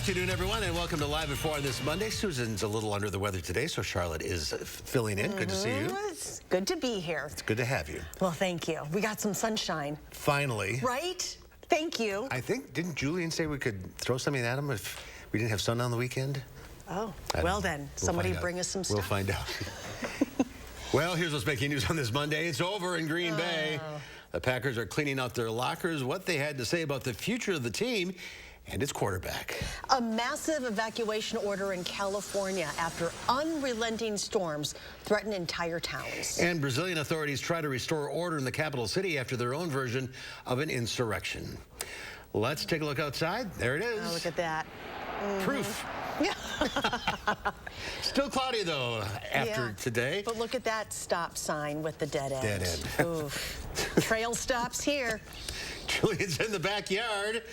afternoon, everyone, and welcome to Live at 4 on this Monday. Susan's a little under the weather today, so Charlotte is filling in. Good to see you. It's good to be here. It's good to have you. Well, thank you. We got some sunshine. Finally. Right? Thank you. I think, didn't Julian say we could throw something at him if we didn't have sun on the weekend? Oh, well then, somebody bring us some stuff. We'll find out. Well, here's what's making news on this Monday. It's over in Green Bay. The Packers are cleaning out their lockers, what they had to say about the future of the team and its quarterback. A massive evacuation order in California after unrelenting storms threaten entire towns. And Brazilian authorities try to restore order in the capital city after their own version of an insurrection. Let's take a look outside. There it is. Oh, look at that. Proof. Still cloudy, though, after today. But look at that stop sign with the dead end. Dead end. Oof. Trail stops here. Julian's in the backyard.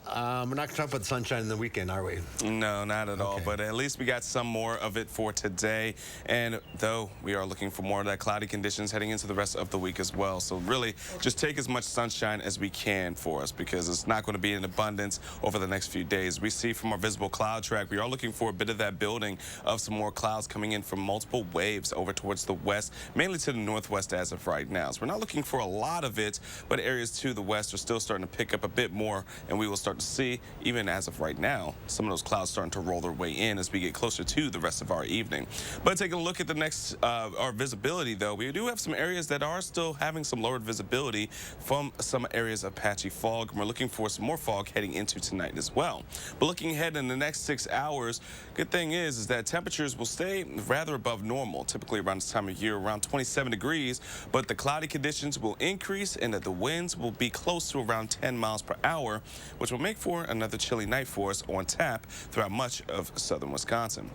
We're not going to talk about the sunshine in the weekend, are we? No, not at all. But at least we got some more of it for today. And though we are looking for more of that cloudy conditions heading into the rest of the week as well. So really just take as much sunshine as we can for us, because it's not going to be in abundance over the next few days. We see from our visible cloud track, we are looking for a bit of that building of some more clouds coming in from multiple waves over towards the west, mainly to the northwest as of right now. So we're not looking for a lot of it, but areas to the west are still starting to pick up a bit more, and we will start to see, even as of right now, some of those clouds starting to roll their way in as we get closer to the rest of our evening. But taking a look at the next, our visibility, though, we do have some areas that are still having some lowered visibility from some areas of patchy fog, and we're looking for some more fog heading into tonight as well. But looking ahead in the next 6 hours, good thing is that temperatures will stay rather above normal, typically around this time of year, around 27 degrees, but the cloudy conditions will increase and that the winds will be close to around 10 miles per hour, which will make for another chilly night for us on tap throughout much of southern Wisconsin.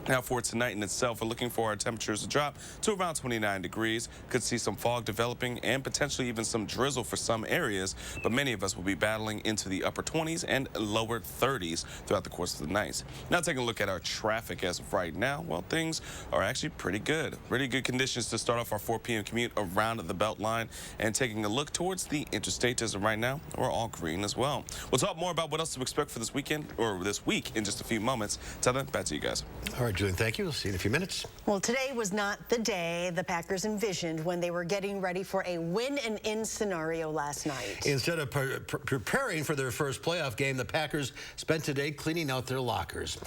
Now for tonight in itself, we're looking for our temperatures to drop to around 29 degrees. Could see some fog developing and potentially even some drizzle for some areas, but many of us will be battling into the upper 20s and lower 30s throughout the course of the night. Now taking a look at our traffic as of right now, well, things are actually pretty good. Really good conditions to start off our 4 p.m. commute around the Beltline, and taking a look towards the interstate as of right now, we're all green as well. We'll talk more about what else to expect for this weekend or this week in just a few moments. Till then, back to you guys. All right, Julian, thank you. We'll see you in a few minutes. Well, today was not the day the Packers envisioned when they were getting ready for a win-and-in scenario last night. Instead of preparing for their first playoff game, the Packers spent today cleaning out their lockers.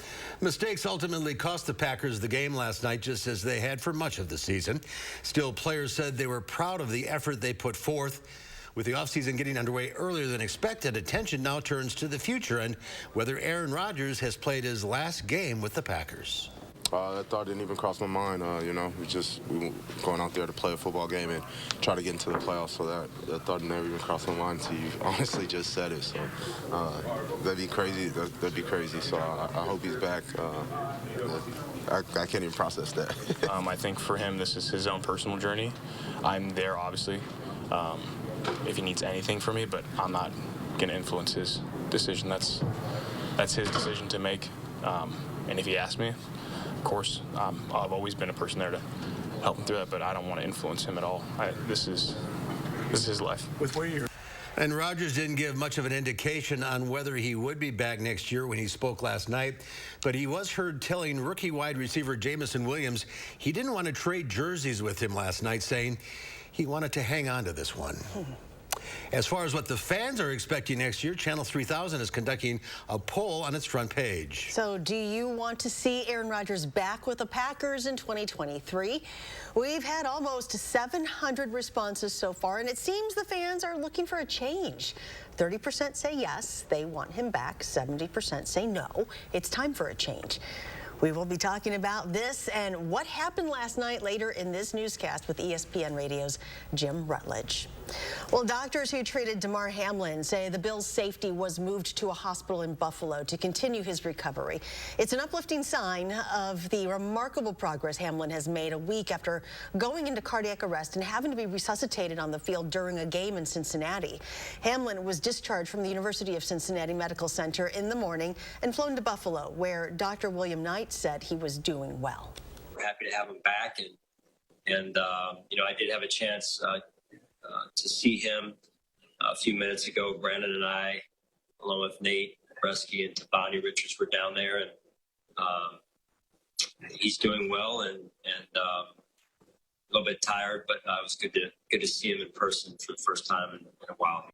Mistakes ultimately cost the Packers the game last night, just as they had for much of the season. Still, players said they were proud of the effort they put forth. With the offseason getting underway earlier than expected, attention now turns to the future and whether Aaron Rodgers has played his last game with the Packers. That thought didn't even cross my mind. We were going out there to play a football game and try to get into the playoffs, so that thought never even crossed my mind until you honestly just said it. So that'd be crazy. That'd be crazy. So I hope he's back. I can't even process that. I think for him, this is his own personal journey. I'm there, obviously, if he needs anything from me, but I'm not going to influence his decision. That's his decision to make. And if he asks me, of course, I've always been a person there to help him through that, but I don't want to influence him at all. This is his life. With where you're And Rodgers didn't give much of an indication on whether he would be back next year when he spoke last night, but he was heard telling rookie wide receiver Jameson Williams he didn't want to trade jerseys with him last night, saying he wanted to hang on to this one. As far as what the fans are expecting next year, Channel 3000 is conducting a poll on its front page. So do you want to see Aaron Rodgers back with the Packers in 2023? We've had almost 700 responses so far, and it seems the fans are looking for a change. 30% say yes, they want him back. 70% say no, it's time for a change. We will be talking about this and what happened last night later in this newscast with ESPN Radio's Jim Rutledge. Well, doctors who treated Damar Hamlin say the Bills' safety was moved to a hospital in Buffalo to continue his recovery. It's an uplifting sign of the remarkable progress Hamlin has made a week after going into cardiac arrest and having to be resuscitated on the field during a game in Cincinnati. Hamlin was discharged from the University of Cincinnati Medical Center in the morning and flown to Buffalo, where Dr. William Knight said he was doing well. We're happy to have him back, and you know, I did have a chance to see him a few minutes ago. Brandon and I, along with Nate, Bresky and Tabani Richards were down there, and he's doing well and a little bit tired, but it was good to see him in person for the first time in a while.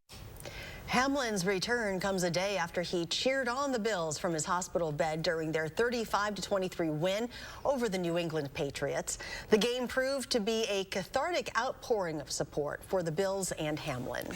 Hamlin's return comes a day after he cheered on the Bills from his hospital bed during their 35-23 win over the New England Patriots. The game proved to be a cathartic outpouring of support for the Bills and Hamlin.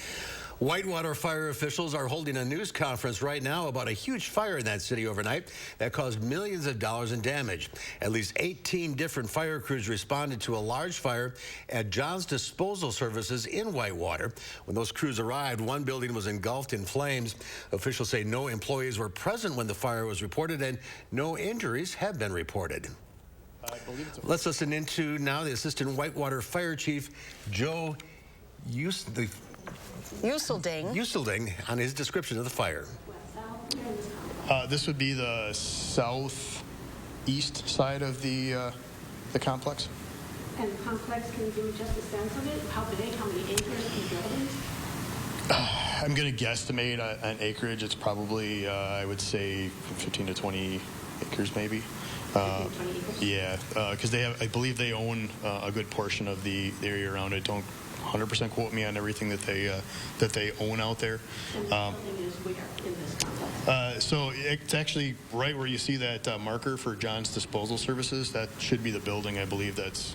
Whitewater fire officials are holding a news conference right now about a huge fire in that city overnight that caused millions of dollars in damage. At least 18 different fire crews responded to a large fire at John's Disposal Services in Whitewater. When those crews arrived, one building was engulfed in flames. Officials say no employees were present when the fire was reported and no injuries have been reported. Let's listen into now the Assistant Whitewater Fire Chief, Joe Uselding on his description of the fire. This would be the southeast side of the complex. And the complex, can you give me just a sense of it? How big, how many acres and buildings? I'm going to guesstimate an acreage. It's probably, I would say, 15 to 20 acres maybe. 15 to 20 acres? Yeah, because I believe they own a good portion of the area around it. Don't 100% quote me on everything that they own out there. And the building is where in this complex? So it's actually right where you see that marker for John's Disposal Services. That should be the building, I believe, that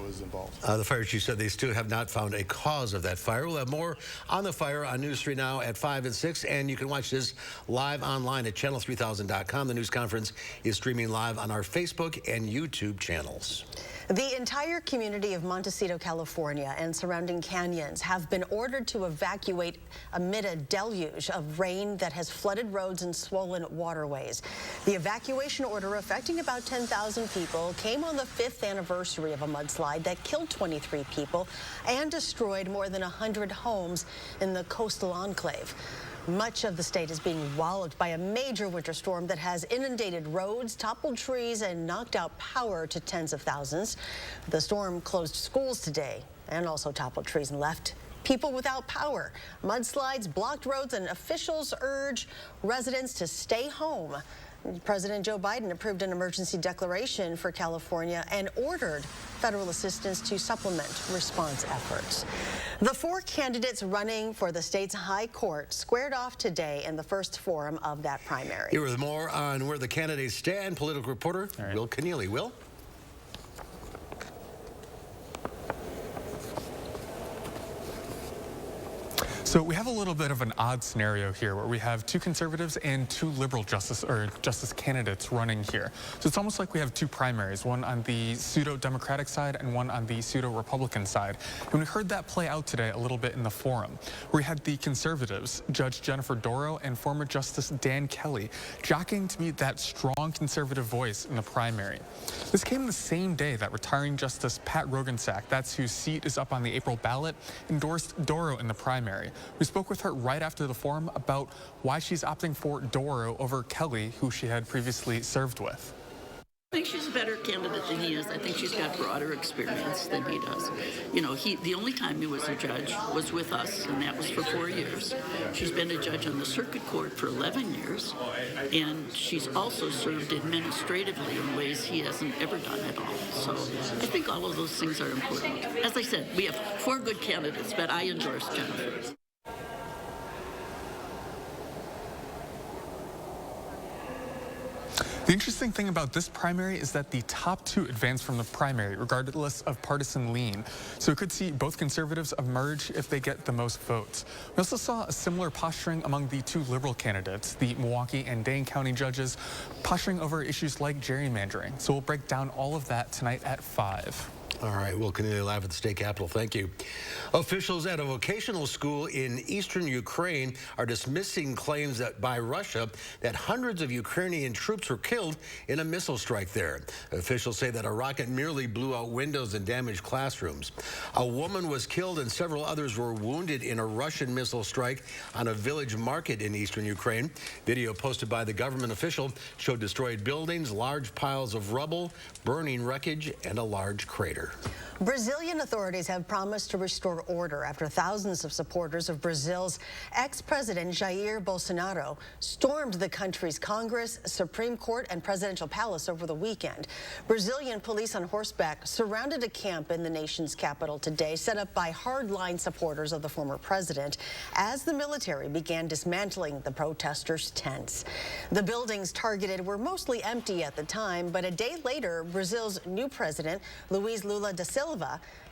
was involved. The fire chief said they still have not found a cause of that fire. We'll have more on the fire on News 3 Now at 5 and 6, and you can watch this live online at channel3000.com. The news conference is streaming live on our Facebook and YouTube channels. The entire community of Montecito, California and surrounding canyons have been ordered to evacuate amid a deluge of rain that has flooded roads and swollen waterways. The evacuation order affecting about 10,000 people came on the 5th anniversary of a mudslide that killed 23 people and destroyed more than 100 homes in the coastal enclave. Much of the state is being walloped by a major winter storm that has inundated roads, toppled trees, and knocked out power to tens of thousands. The storm closed schools today and also toppled trees and left people without power. Mudslides blocked roads, and officials urge residents to stay home. President Joe Biden approved an emergency declaration for California and ordered federal assistance to supplement response efforts. The 4 candidates running for the state's high court squared off today in the first forum of that primary. Here with more on where the candidates stand, political reporter Will Keneally. Will? So we have a little bit of an odd scenario here where we have 2 conservatives and 2 liberal justice candidates running here. So it's almost like we have 2 primaries, one on the pseudo-democratic side and one on the pseudo-republican side. And we heard that play out today a little bit in the forum, where we had the conservatives, Judge Jennifer Doro and former Justice Dan Kelly, jockeying to be that strong conservative voice in the primary. This came the same day that retiring Justice Pat Roggensack, that's whose seat is up on the April ballot, endorsed Doro in the primary. We spoke with her right after the forum about why she's opting for Doro over Kelly, who she had previously served with. I think she's a better candidate than he is. I think she's got broader experience than he does. You know, the only time he was a judge was with us, and that was for 4 years. She's been a judge on the circuit court for 11 years, and she's also served administratively in ways he hasn't ever done at all. So I think all of those things are important. As I said, we have 4 good candidates, but I endorse Jennifer. The interesting thing about this primary is that the top 2 advance from the primary, regardless of partisan lean. So we could see both conservatives emerge if they get the most votes. We also saw a similar posturing among the 2 liberal candidates, the Milwaukee and Dane County judges, posturing over issues like gerrymandering. So we'll break down all of that tonight at 5. All right, Will Keneally live at the state capitol. Thank you. Officials at a vocational school in eastern Ukraine are dismissing claims that by Russia that hundreds of Ukrainian troops were killed in a missile strike there. Officials say that a rocket merely blew out windows and damaged classrooms. A woman was killed and several others were wounded in a Russian missile strike on a village market in eastern Ukraine. Video posted by the government official showed destroyed buildings, large piles of rubble, burning wreckage, and a large crater. reporter. Brazilian authorities have promised to restore order after thousands of supporters of Brazil's ex-president Jair Bolsonaro stormed the country's Congress, Supreme Court, and presidential palace over the weekend. Brazilian police on horseback surrounded a camp in the nation's capital today, set up by hardline supporters of the former president, as the military began dismantling the protesters' tents. The buildings targeted were mostly empty at the time, but a day later, Brazil's new president, Luiz Lula da Silva,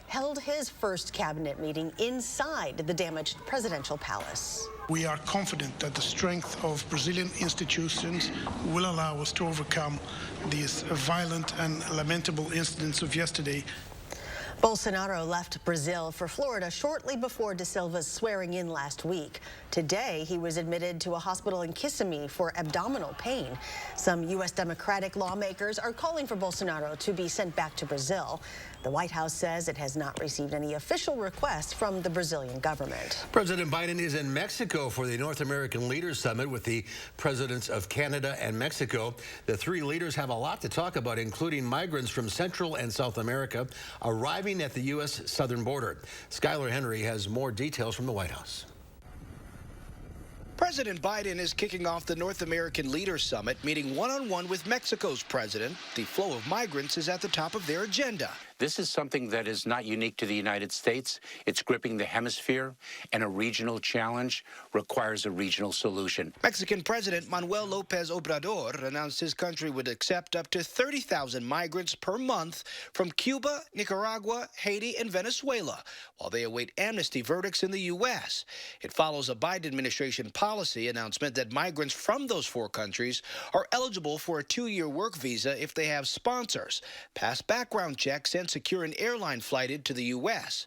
held his first cabinet meeting inside the damaged presidential palace. We are confident that the strength of Brazilian institutions will allow us to overcome these violent and lamentable incidents of yesterday. Bolsonaro left Brazil for Florida shortly before da Silva's swearing in last week. Today, he was admitted to a hospital in Kissimmee for abdominal pain. Some U.S. Democratic lawmakers are calling for Bolsonaro to be sent back to Brazil. The White House says it has not received any official requests from the Brazilian government. President Biden is in Mexico for the North American Leaders Summit with the presidents of Canada and Mexico. The three leaders have a lot to talk about, including migrants from Central and South America arriving at the U.S. southern border. Skylar Henry has more details from the White House. President Biden is kicking off the North American Leaders Summit, meeting one-on-one with Mexico's president. The flow of migrants is at the top of their agenda. This is something that is not unique to the United States. It's gripping the hemisphere, and a regional challenge requires a regional solution. Mexican President Manuel López Obrador announced his country would accept up to 30,000 migrants per month from Cuba, Nicaragua, Haiti, and Venezuela, while they await amnesty verdicts in the U.S. It follows a Biden administration policy announcement that migrants from those four countries are eligible for a 2-year work visa if they have sponsors, pass background checks, and secure an airline flight into the U.S.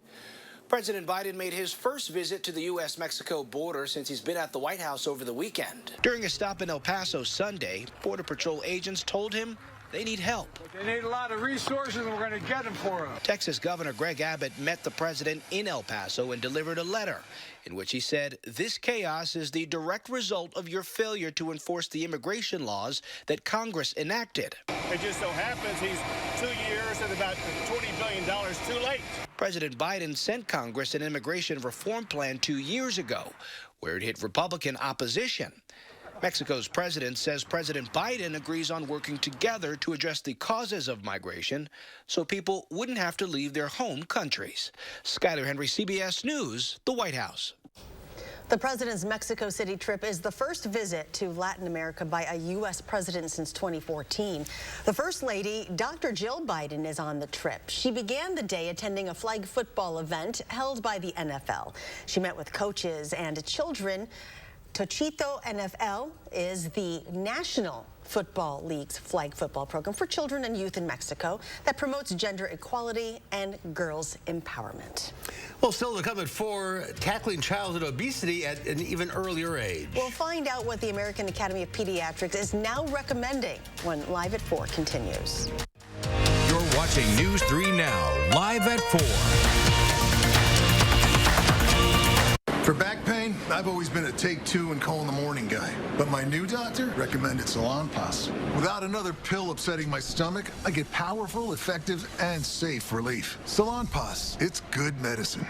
President Biden made his first visit to the U.S.-Mexico border since he's been at the White House over the weekend. During a stop in El Paso Sunday, Border Patrol agents told him they need help. They need a lot of resources, and we're going to get them for them. Texas Governor Greg Abbott met the president in El Paso and delivered a letter in which he said, "This chaos is the direct result of your failure to enforce the immigration laws that Congress enacted." It just so happens he's 2 years and about $20 billion too late. President Biden sent Congress an immigration reform plan 2 years ago, where it hit Republican opposition. Mexico's president says President Biden agrees on working together to address the causes of migration so people wouldn't have to leave their home countries. Skylar Henry, CBS News, the White House. The president's Mexico City trip is the first visit to Latin America by a U.S. president since 2014. The First Lady, Dr. Jill Biden, is on the trip. She began the day attending a flag football event held by the NFL. She met with coaches and children. Tochito NFL is the National Football League's flag football program for children and youth in Mexico that promotes gender equality and girls' empowerment. Well, still to come at 4, tackling childhood obesity at an even earlier age. We'll find out what the American Academy of Pediatrics is now recommending when Live at 4 continues. You're watching News 3 Now, Live at 4. For back pain, I've always been a take 2 and call in the morning guy. But my new doctor recommended Salon Pass. Without another pill upsetting my stomach, I get powerful, effective, and safe relief. Salon Pass, it's good medicine.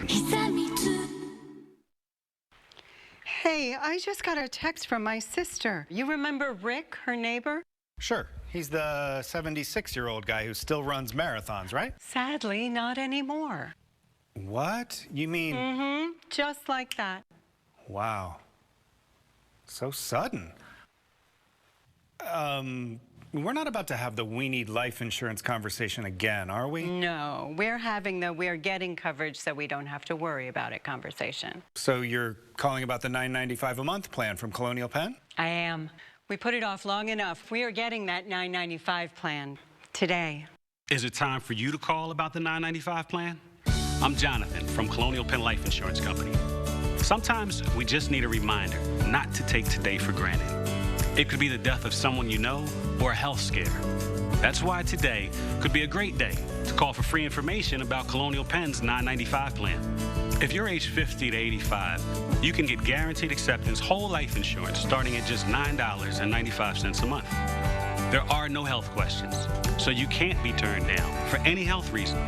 Hey, I just got a text from my sister. You remember Rick, her neighbor? Sure. He's the 76-year-old guy who still runs marathons, right? Sadly, not anymore. What? You mean... Mm-hmm. Just like that. Wow. So sudden. We're not about to have the we need life insurance conversation again, are we? No, we're having the we're getting coverage so we don't have to worry about it conversation. So you're calling about the $9.95 a month plan from Colonial Penn? I am. We put it off long enough. We are getting that $9.95 plan today. Is it time for you to call about the $9.95 plan? I'm Jonathan from Colonial Penn Life Insurance Company. Sometimes we just need a reminder not to take today for granted. It could be the death of someone you know or a health scare. That's why today could be a great day to call for free information about Colonial Penn's $9.95 plan. If you're age 50 to 85, you can get guaranteed acceptance whole life insurance starting at just $9.95 a month. There are no health questions, so you can't be turned down for any health reason.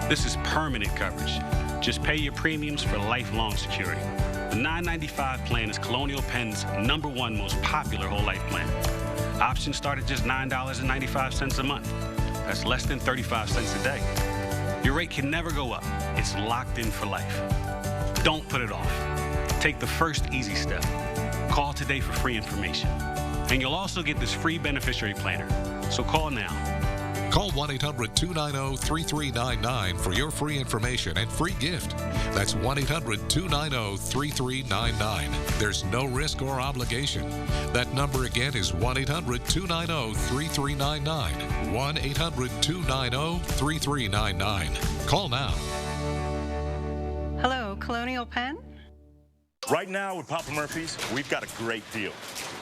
This is permanent coverage. Just pay your premiums for lifelong security. The $9.95 plan is Colonial Penn's #1 most popular whole life plan. Options start at just $9.95 a month. That's less than 35 cents a day. Your rate can never go up. It's locked in for life. Don't put it off. Take the first easy step. Call today for free information. And you'll also get this free beneficiary planner. So call now. Call 1-800-290-3399 for your free information and free gift. That's 1-800-290-3399. There's no risk or obligation. That number again is 1-800-290-3399. 1-800-290-3399. Call now. Hello, Colonial Penn? Right now with Papa Murphy's, we've got a great deal.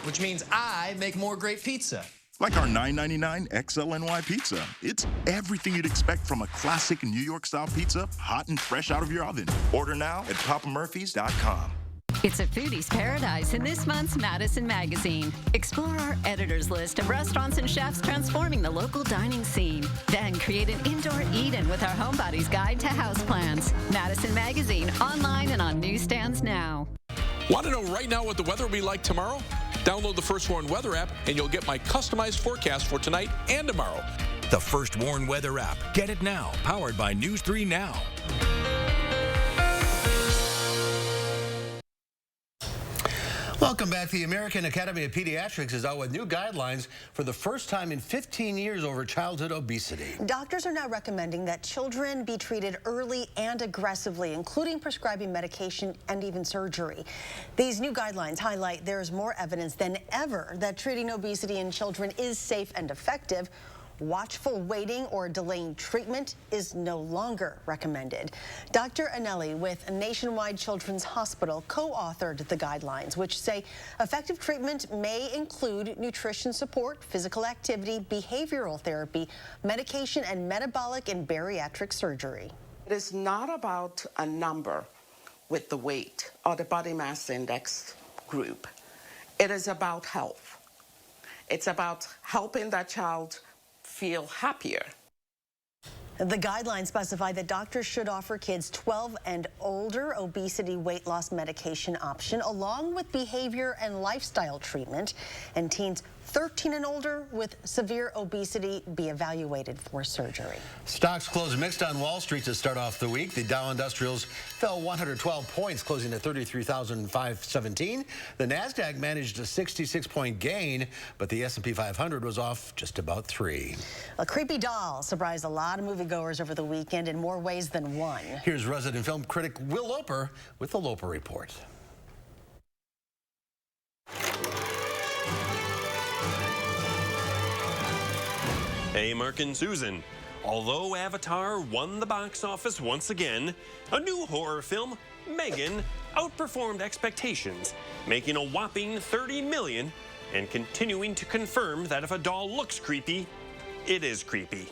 Which means I make more great pizza. Like our $9.99 XLNY pizza. It's everything you'd expect from a classic New York-style pizza, hot and fresh out of your oven. Order now at papamurphys.com. It's a foodie's paradise in this month's Madison magazine. Explore our editor's list of restaurants and chefs transforming the local dining scene. Then create an indoor Eden with our Homebody's Guide to Houseplants. Madison magazine, online and on newsstands now. Want to know right now what the weather will be like tomorrow? Download the First Warn Weather app and you'll get my customized forecast for tonight and tomorrow. The First Warn Weather app. Get it now. Powered by News 3 Now. Welcome back. The American Academy of Pediatrics is out with new guidelines for the first time in 15 years over childhood obesity. Doctors are now recommending that children be treated early and aggressively, including prescribing medication and even surgery. These new guidelines highlight there is more evidence than ever that treating obesity in children is safe and effective. Watchful waiting or delaying treatment is no longer recommended. Dr. Anelli with Nationwide Children's Hospital co-authored the guidelines, which say effective treatment may include nutrition support, physical activity, behavioral therapy, medication, and metabolic and bariatric surgery. It is not about a number with the weight or the body mass index group. It is about health. It's about helping that child feel happier. The guidelines specify that doctors should offer kids 12 and older obesity weight loss medication option along with behavior and lifestyle treatment, and teens 13 and older with severe obesity be evaluated for surgery. Stocks closed mixed on Wall Street to start off the week. The Dow Industrials fell 112 points, closing at 33,517. The Nasdaq managed a 66-point gain, but the S&P 500 was off just about 3. A creepy doll surprised a lot of moviegoers over the weekend in more ways than one. Here's resident film critic Will Loper with the Loper Report. Hey, Mark and Susan. Although Avatar won the box office once again, a new horror film, Megan, outperformed expectations, making a whopping $30 million and continuing to confirm that if a doll looks creepy, it is creepy.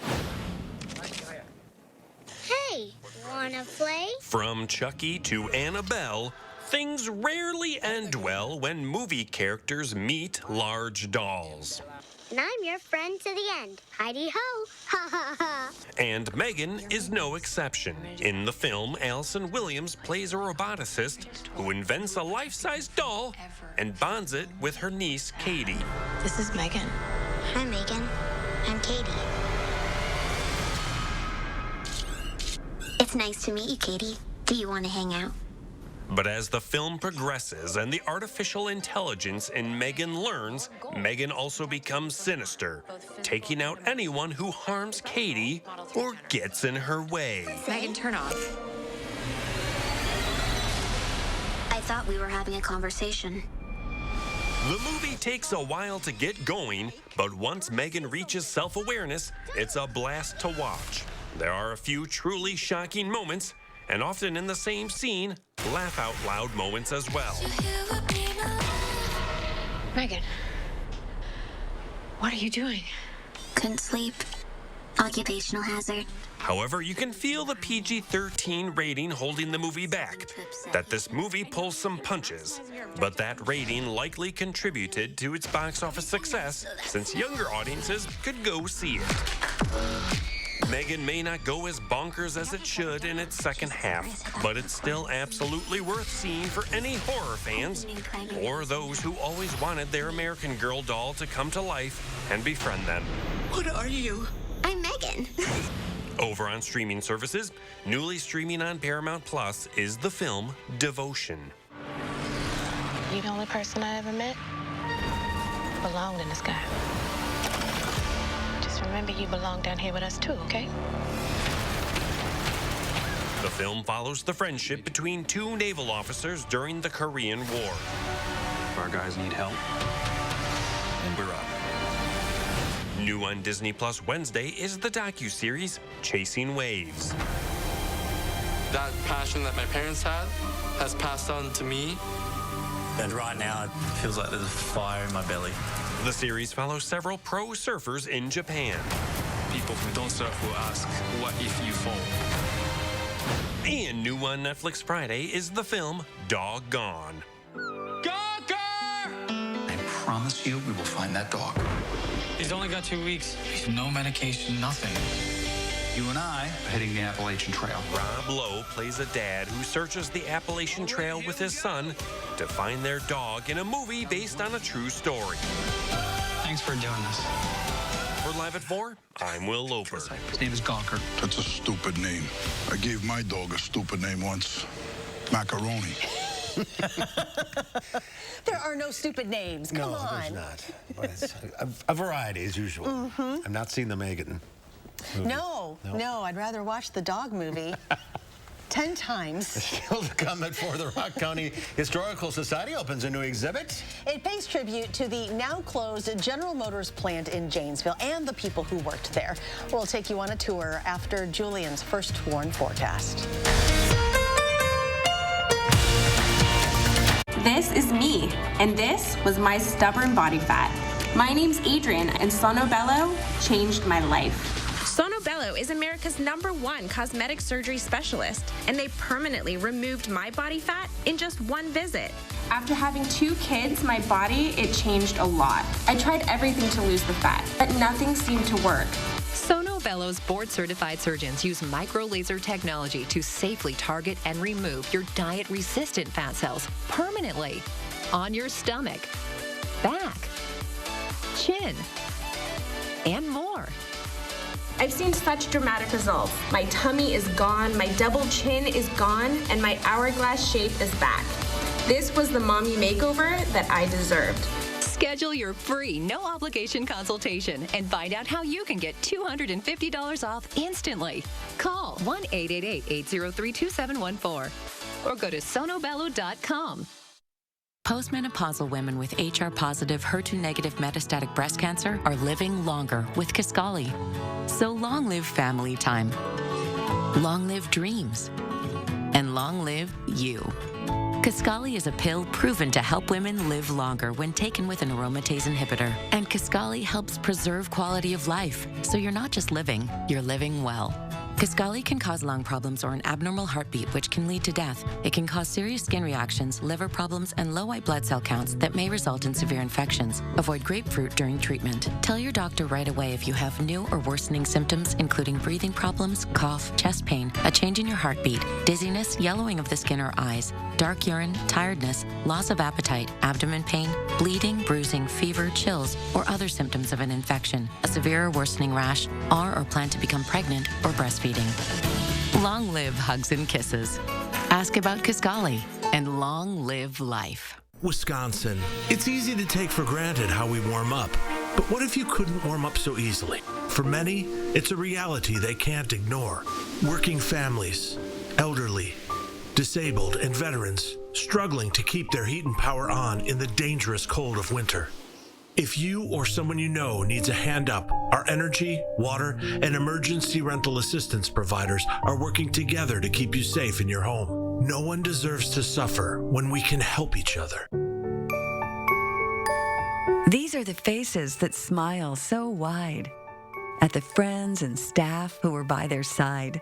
Hey, wanna play? From Chucky to Annabelle, things rarely end well when movie characters meet large dolls. And I'm your friend to the end. Heidi-ho. Ha ha ha. And Megan is no exception. In the film, Allison Williams plays a roboticist who invents a life-size doll and bonds it with her niece, Katie. This is Megan. Hi, Megan. I'm Katie. It's nice to meet you, Katie. Do you want to hang out? But as the film progresses and the artificial intelligence in Megan learns, Megan also becomes sinister, taking out anyone who harms Katie or gets in her way. Megan, turn off. I thought we were having a conversation. The movie takes a while to get going, but once Megan reaches self-awareness, it's a blast to watch. There are a few truly shocking moments, and often in the same scene, laugh-out-loud moments as well. Megan, what are you doing? Couldn't sleep. Occupational hazard. However, you can feel the PG-13 rating holding the movie back, that this movie pulls some punches, but that rating likely contributed to its box office success since younger audiences could go see it. Megan may not go as bonkers as it should in its second half, but it's still absolutely worth seeing for any horror fans or those who always wanted their American Girl doll to come to life and befriend them. What are you? I'm Megan. Over on streaming services, newly streaming on Paramount Plus is the film Devotion. You the only person I ever met belonged in the sky. Just remember you belong down here with us too, okay? The film follows the friendship between two naval officers during the Korean War. Our guys need help, and we're up. New on Disney Plus Wednesday is the docuseries Chasing Waves. That passion that my parents had has passed on to me. And right now, it feels like there's a fire in my belly. The series follows several pro surfers in Japan. People who don't surf will ask, what if you fall? And new on Netflix Friday is the film Doggone. I promise you we will find that dog. He's only got 2 weeks. He's no medication, nothing. You and I are heading the Appalachian Trail. Rob Lowe plays a dad who searches the Appalachian Trail with his son to find their dog in a movie based on a true story. Thanks for doing this. For Live at 4, I'm Will Loper. His name is Gawker. That's a stupid name. I gave my dog a stupid name once. Macaroni. There are no stupid names. Come on. No, there's not. But it's a variety, as usual. Mm-hmm. I've not seen the Megan movie. No, I'd rather watch the dog movie 10 times. Still to come at 4, the Rock County Historical Society opens a new exhibit. It pays tribute to the now closed General Motors plant in Janesville and the people who worked there. We'll take you on a tour after Julian's first WARN forecast. This is me, and this was my stubborn body fat. My name's Adrian, and Sono Bello changed my life. Sono Bello is America's #1 cosmetic surgery specialist, and they permanently removed my body fat in just one visit. After having 2 kids, my body, it changed a lot. I tried everything to lose the fat, but nothing seemed to work. Sono Bello's board-certified surgeons use micro-laser technology to safely target and remove your diet-resistant fat cells permanently on your stomach, back, chin, and more. I've seen such dramatic results. My tummy is gone, my double chin is gone, and my hourglass shape is back. This was the mommy makeover that I deserved. Schedule your free, no-obligation consultation and find out how you can get $250 off instantly. Call 1-888-803-2714 or go to sonobello.com. Postmenopausal women with HR-positive, HER2-negative metastatic breast cancer are living longer with Kisqali. So long live family time, long live dreams, and long live you. Kisqali is a pill proven to help women live longer when taken with an aromatase inhibitor. And Kisqali helps preserve quality of life, so you're not just living, you're living well. Kisqali can cause lung problems or an abnormal heartbeat, which can lead to death. It can cause serious skin reactions, liver problems, and low white blood cell counts that may result in severe infections. Avoid grapefruit during treatment. Tell your doctor right away if you have new or worsening symptoms, including breathing problems, cough, chest pain, a change in your heartbeat, dizziness, yellowing of the skin or eyes, dark urine, tiredness, loss of appetite, abdomen pain, bleeding, bruising, fever, chills, or other symptoms of an infection, a severe or worsening rash, or plan to become pregnant or breastfeeding. Long live hugs and kisses. Ask about Kisqali and long live life. Wisconsin. It's easy to take for granted how we warm up. But what if you couldn't warm up so easily? For many, it's a reality they can't ignore. Working families, elderly, disabled, and veterans struggling to keep their heat and power on in the dangerous cold of winter. If you or someone you know needs a hand up, our energy, water, and emergency rental assistance providers are working together to keep you safe in your home. No one deserves to suffer when we can help each other. These are the faces that smile so wide at the friends and staff who are by their side,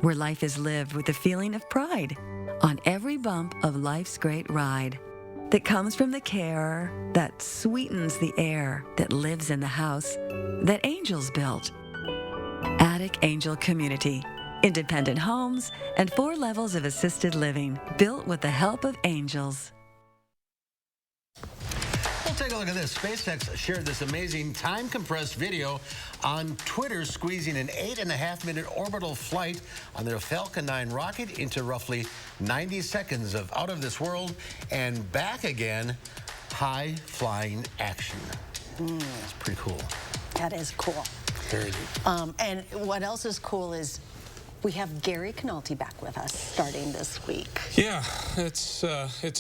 where life is lived with a feeling of pride on every bump of life's great ride that comes from the care that sweetens the air that lives in the house that angels built. Added energetic angel community. Independent homes and 4 levels of assisted living built with the help of angels. We'll take a look at this. SpaceX shared this amazing time-compressed video on Twitter, squeezing an 8.5-minute orbital flight on their Falcon 9 rocket into roughly 90 seconds of out of this world and back again, high-flying action. That's pretty cool. That is cool. Very neat. And what else is cool is we have Gary Canalti back with us starting this week. Yeah, it's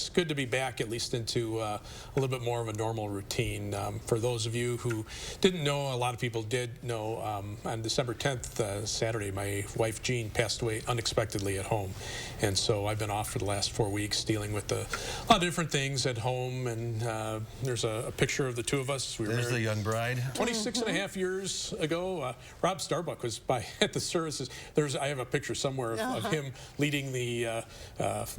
good to be back, at least into a little bit more of a normal routine. For those of you who didn't know, a lot of people did know, on December 10th, Saturday, my wife Jean passed away unexpectedly at home. And so I've been off for the last 4 weeks dealing with a lot of different things at home. And there's a picture of the two of us. We were There's married the young bride. 26 and a half years ago. Rob Starbuck was at the services. I have a picture somewhere of him leading the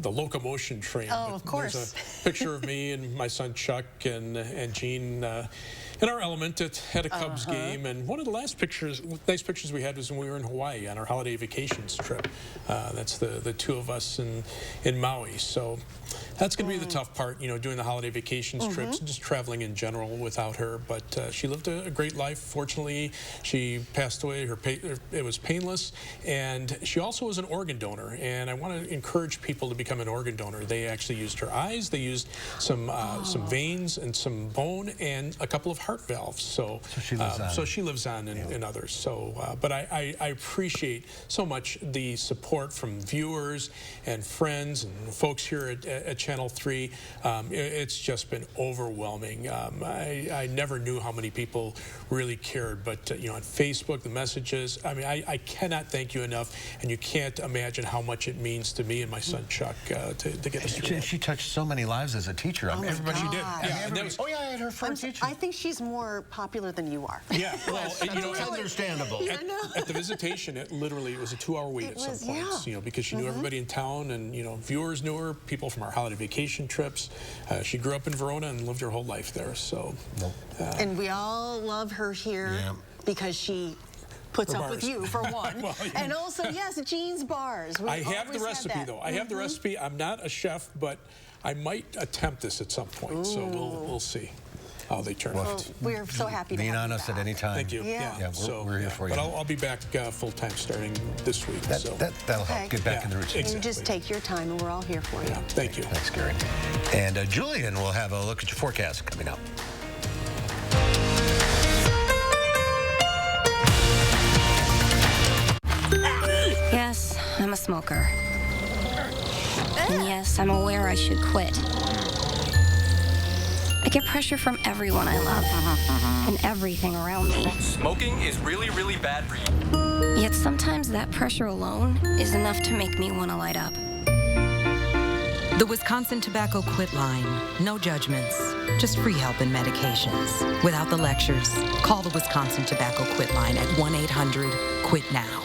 locomotion train. Oh, of course. There's a picture of me and my son Chuck and Jean in our element at a Cubs game. And one of the last nice pictures we had was when we were in Hawaii on our holiday vacations trip. That's the two of us in Maui. So that's going to be the tough part, doing the holiday vacations trips, just traveling in general without her. But she lived a great life. Fortunately, she passed away. It was painless. And she also was an organ donor. And I want to encourage people to become an organ donor. They actually used her eyes. They used some veins and some bone and a couple of heart valves. So she lives on in others. So, but I appreciate so much the support from viewers and friends and folks here at Channel 3. It's just been overwhelming. I never knew how many people really cared, but on Facebook, the messages, I mean, I cannot thank you enough, and you can't imagine how much it means to me and my son Chuck to get us through. She touched so many lives as a teacher. Everybody she did. Yeah, I had her first teacher. I think she's more popular than you are. Yeah, well, it's understandable. At the visitation, it was a 2-hour wait at some points, because she knew everybody in town, and viewers knew her, people from our holiday vacation trips. She grew up in Verona and lived her whole life there. So, and we all love her here because she puts up with you, for one. Well, and also, yes, Jean's Bars. I have the recipe, though. I have the recipe. I'm not a chef, but I might attempt this at some point. So we'll see how they turn out. We're so happy to lean have on you us back. at any time. Thank you. Yeah, we're here for you. But I'll be back full-time starting this week. That'll help get back in the routine. Exactly. You just take your time, and we're all here for you. Thank you. Thanks, Gary. And Julian will have a look at your forecast coming up. Yes, I'm a smoker. And yes, I'm aware I should quit. I get pressure from everyone I love and everything around me. Smoking is really, really bad for you. Yet sometimes that pressure alone is enough to make me want to light up. The Wisconsin Tobacco Quit Line. No judgments, just free help and medications. Without the lectures, call the Wisconsin Tobacco Quit Line at 1-800-QUIT-NOW.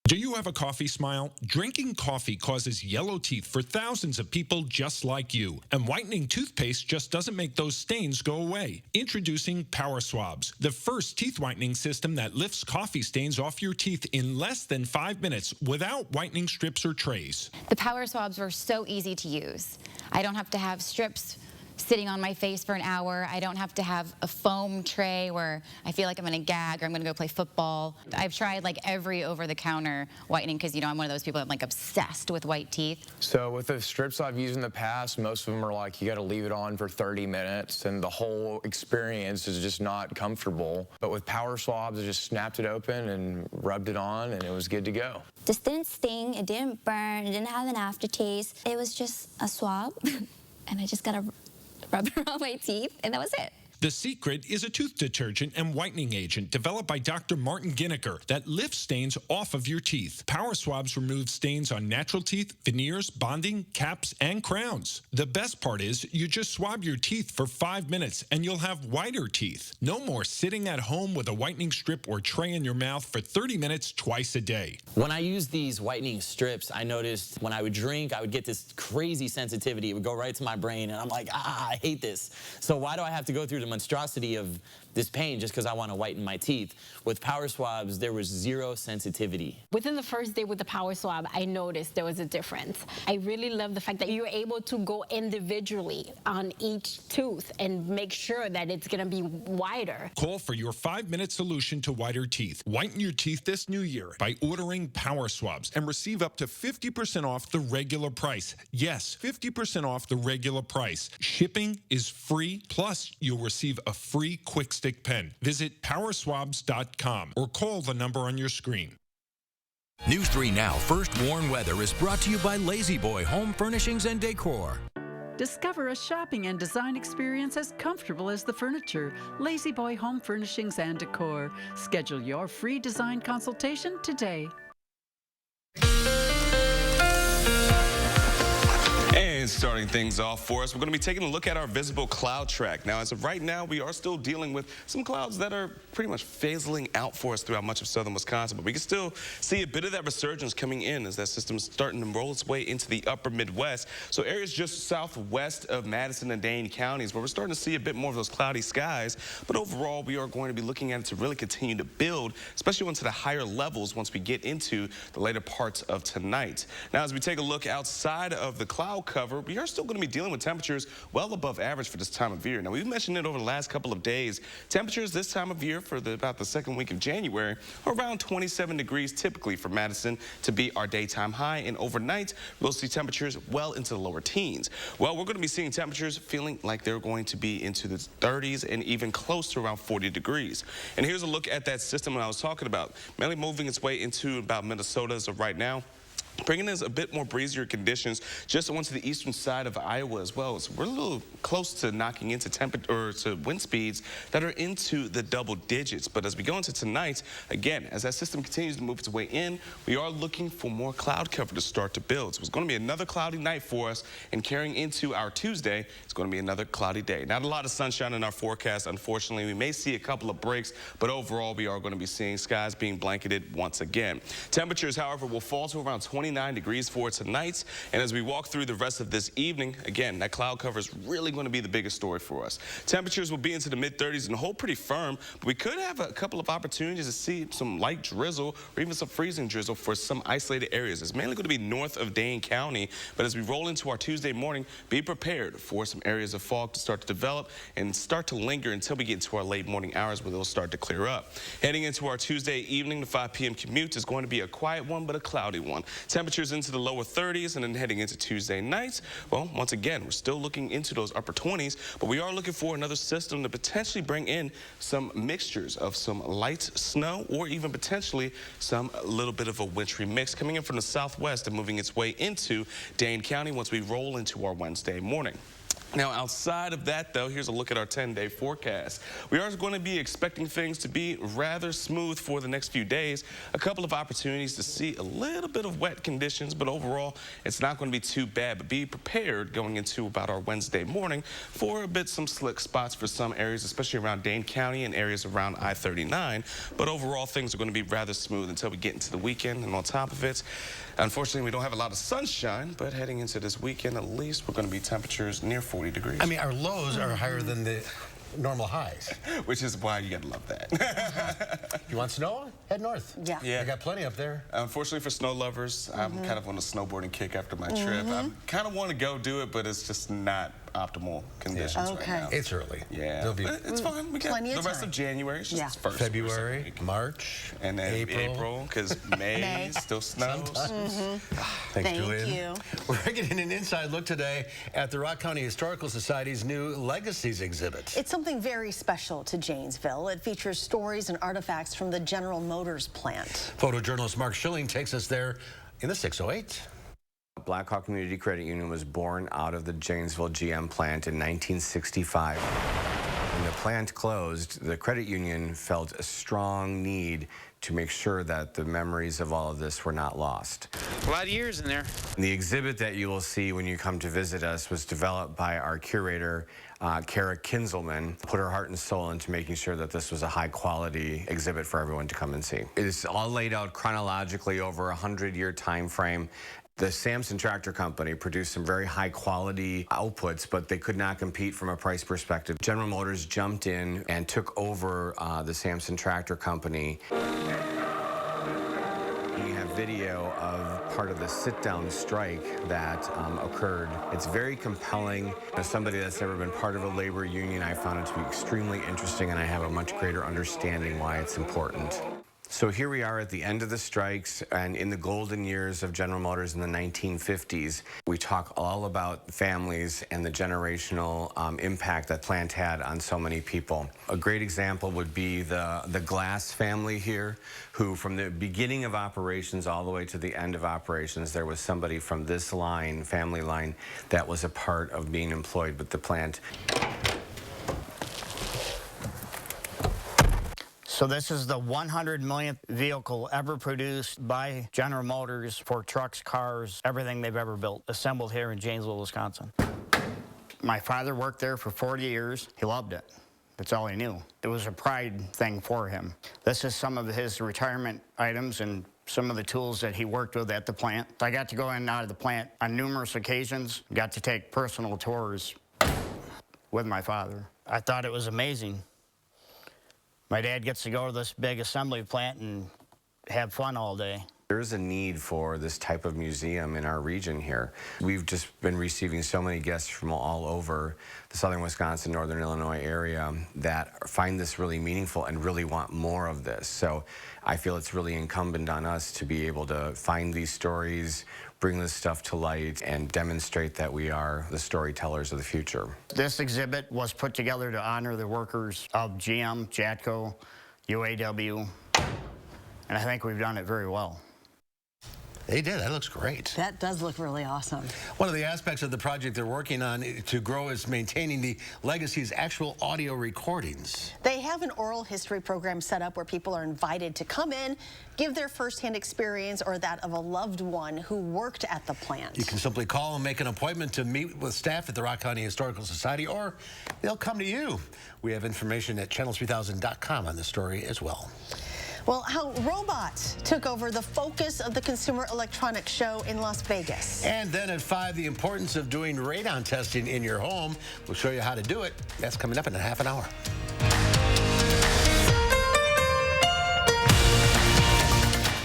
Do you have a coffee smile? Drinking coffee causes yellow teeth for thousands of people just like you. And whitening toothpaste just doesn't make those stains go away. Introducing Power Swabs, the first teeth whitening system that lifts coffee stains off your teeth in less than 5 minutes without whitening strips or trays. The Power Swabs were so easy to use. I don't have to have strips sitting on my face for an hour. I don't have to have a foam tray where I feel like I'm going to gag or I'm going to go play football. I've tried like every over-the-counter whitening because, I'm one of those people that's like obsessed with white teeth. So with the strips I've used in the past, most of them are like you got to leave it on for 30 minutes and the whole experience is just not comfortable. But with Power Swabs, I just snapped it open and rubbed it on and it was good to go. This didn't sting, it didn't burn, it didn't have an aftertaste. It was just a swab and I just got to rub it on my teeth, and that was it. The Secret is a tooth detergent and whitening agent developed by Dr. Martin Ginniker that lifts stains off of your teeth. Power Swabs remove stains on natural teeth, veneers, bonding, caps, and crowns. The best part is you just swab your teeth for 5 minutes and you'll have whiter teeth. No more sitting at home with a whitening strip or tray in your mouth for 30 minutes twice a day. When I used these whitening strips, I noticed when I would drink, I would get this crazy sensitivity. It would go right to my brain, and I'm like, I hate this. So why do I have to go through the monstrosity of this pain just because I want to whiten my teeth. With power swabs, there was zero sensitivity. Within the first day with the power swab, I noticed there was a difference. I really love the fact that you're able to go individually on each tooth and make sure that it's going to be wider. Call for your 5-minute solution to whiter teeth. Whiten your teeth this new year by ordering power swabs and receive up to 50% off the regular price. Yes, 50% off the regular price. Shipping is free, plus you'll receive a free quick stick pen. Visit powerswabs.com or call the number on your screen. News 3 Now First Warn Weather is brought to you by Lazy Boy Home Furnishings and Decor. Discover a shopping and design experience as comfortable as the furniture. Lazy Boy Home Furnishings and Decor. Schedule your free design consultation today. And starting things off for us, we're going to be taking a look at our visible cloud track. Now, as of right now, we are still dealing with some clouds that are pretty much fizzling out for us throughout much of southern Wisconsin, but we can still see a bit of that resurgence coming in as that system is starting to roll its way into the upper Midwest. So areas just southwest of Madison and Dane counties where we're starting to see a bit more of those cloudy skies, but overall, we are going to be looking at it to really continue to build, especially onto the higher levels once we get into the later parts of tonight. Now, as we take a look outside of the cloud cover, we are still going to be dealing with temperatures well above average for this time of year. Now, we've mentioned it over the last couple of days. Temperatures this time of year for about the second week of January are around 27 degrees typically for Madison to be our daytime high, and overnight we'll see temperatures well into the lower teens. Well, we're going to be seeing temperatures feeling like they're going to be into the 30s and even close to around 40 degrees. And here's a look at that system that I was talking about, mainly moving its way into about Minnesota as of right now, bringing us a bit more breezier conditions just onto the eastern side of Iowa as well. So we're a little close to knocking into to wind speeds that are into the double digits. But as we go into tonight, again, as that system continues to move its way in, we are looking for more cloud cover to start to build. So it's going to be another cloudy night for us, and carrying into our Tuesday, it's going to be another cloudy day. Not a lot of sunshine in our forecast, unfortunately. We may see a couple of breaks, but overall, we are going to be seeing skies being blanketed once again. Temperatures, however, will fall to around 29 degrees for tonight, and as we walk through the rest of this evening, again, that cloud cover is really going to be the biggest story for us. Temperatures will be into the mid-30s and hold pretty firm, but we could have a couple of opportunities to see some light drizzle or even some freezing drizzle for some isolated areas. It's mainly going to be north of Dane County, but as we roll into our Tuesday morning, be prepared for some areas of fog to start to develop and start to linger until we get into our late morning hours where they'll start to clear up. Heading into our Tuesday evening, the 5 p.m. commute is going to be a quiet one, but a cloudy one. Temperatures into the lower 30s, and then heading into Tuesday night, well, once again, we're still looking into those upper 20s, but we are looking for another system to potentially bring in some mixtures of some light snow or even potentially some little bit of a wintry mix coming in from the southwest and moving its way into Dane County once we roll into our Wednesday morning. Now, outside of that, though, here's a look at our 10-day forecast. We are going to be expecting things to be rather smooth for the next few days. A couple of opportunities to see a little bit of wet conditions, but overall, it's not going to be too bad. But be prepared going into about our Wednesday morning for a bit some slick spots for some areas, especially around Dane County and areas around I-39. But overall, things are going to be rather smooth until we get into the weekend. And on top of it, unfortunately, we don't have a lot of sunshine, but heading into this weekend, at least, we're going to be temperatures near 40 degrees. I mean, our lows are higher than the normal highs. Which is why you gotta love that. You want snow? Head north. Yeah. I got plenty up there. Unfortunately for snow lovers, I'm kind of on a snowboarding kick after my trip. I kind of want to go do it, but it's just not optimal conditions right now. It's early. Yeah. It's fine. We got the rest of January. It's just first. February, March, and then April, because May still snows. Thanks, Julian. We're getting an inside look today at the Rock County Historical Society's new Legacies exhibit. It's something very special to Janesville. It features stories and artifacts from the General Motors plant. Photojournalist Mark Schilling takes us there in the 608. Blackhawk Community Credit Union was born out of the Janesville GM plant in 1965. When the plant closed, the credit union felt a strong need to make sure that the memories of all of this were not lost. A lot of years in there. The exhibit that you will see when you come to visit us was developed by our curator, Kara Kinzelman, put her heart and soul into making sure that this was a high-quality exhibit for everyone to come and see. It is all laid out chronologically over a 100-year time frame. The Samson Tractor Company produced some very high quality outputs, but they could not compete from a price perspective. General Motors jumped in and took over the Samson Tractor Company. We have video of part of the sit-down strike that occurred. It's very compelling. As somebody that's never been part of a labor union, I found it to be extremely interesting, and I have a much greater understanding why it's important. So here we are at the end of the strikes and in the golden years of General Motors in the 1950s. We talk all about families and the generational impact that plant had on so many people. A great example would be the Glass family here, who from the beginning of operations all the way to the end of operations, there was somebody from this line, family line, that was a part of being employed with the plant. So this is the 100 millionth vehicle ever produced by General Motors for trucks, cars, everything they've ever built, assembled here in Janesville, Wisconsin. My father worked there for 40 years. He loved it. That's all he knew. It was a pride thing for him. This is some of his retirement items and some of the tools that he worked with at the plant. I got to go in and out of the plant on numerous occasions, got to take personal tours with my father. I thought it was amazing. My dad gets to go to this big assembly plant and have fun all day. There is a need for this type of museum in our region here. We've just been receiving so many guests from all over the southern Wisconsin, northern Illinois area that find this really meaningful and really want more of this. So I feel it's really incumbent on us to be able to find these stories, bring this stuff to light, and demonstrate that we are the storytellers of the future. This exhibit was put together to honor the workers of GM, Jatco, UAW, and I think we've done it very well. They did. That looks great. That does look really awesome. One of the aspects of the project they're working on to grow is maintaining the legacy's actual audio recordings. They have an oral history program set up where people are invited to come in, give their firsthand experience or that of a loved one who worked at the plant. You can simply call and make an appointment to meet with staff at the Rock County Historical Society, or they'll come to you. We have information at channel3000.com on this story as well. Well, how robots took over the focus of the Consumer Electronics Show in Las Vegas. And then at 5, the importance of doing radon testing in your home. We'll show you how to do it. That's coming up in a half an hour.